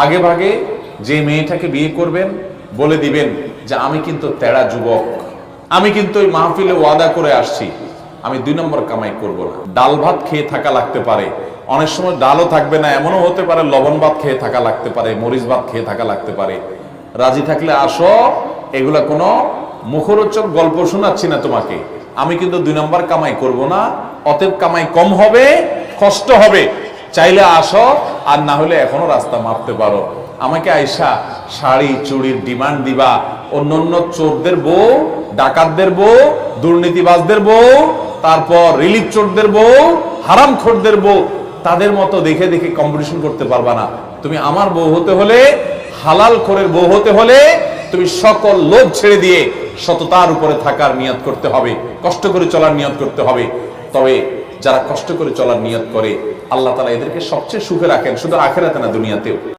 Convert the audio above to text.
আগে ভাগে যে মেয়েটাকে বিয়ে করবেন বলে দিবেন যে আমি কিন্তু তেড়া যুবক, আমি কিন্তু ওই মাহফিলে ওয়াদা করে আসছি, আমি 2 নম্বর কামাই করব না। ডাল ভাত খেয়ে থাকা লাগতে পারে, অনেক সময় ডালও থাকবে না, এমনও হতে পারে লবণ ভাত খেয়ে থাকা লাগতে পারে, মরিচ ভাত খেয়ে থাকা লাগতে পারে। রাজি থাকলে আসো, এগুলা কোনো মুখরোচক গল্প শোনাচ্ছি না তোমাকে। আমি কিন্তু 2 নম্বর কামাই করব না, অতএব কামাই কম হবে, কষ্ট হবে। চাইলে আসো, আর না হলে এখনো রাস্তা মাপতে পারো। আমাকে আইসা শাড়ি চুড়ির ডিমান্ড দিবা, অন্যান্য চোরদের বউ, ডাকাতদের বউ, দুর্নীতিবাজদের বউ, তারপর রিলিফ চোরদের বউ, হারামখোরদের বউ, তাদের মতো দেখে দেখে কম্পিটিশন করতে পারবা না। তুমি আমার বউ হতে হলে, হালাল খোরের বউ হতে হলে তুমি সকল লোভ ছেড়ে দিয়ে সততার উপরে থাকার নিয়ত করতে হবে, কষ্ট করে চলার নিয়ত করতে হবে। তবে যারা কষ্ট করে চলার নিয়ত করে, আল্লাহ তাআলা এদেরকে সবচেয়ে সুখে রাখেন, শুধু আখিরাতে না দুনিয়াতেও।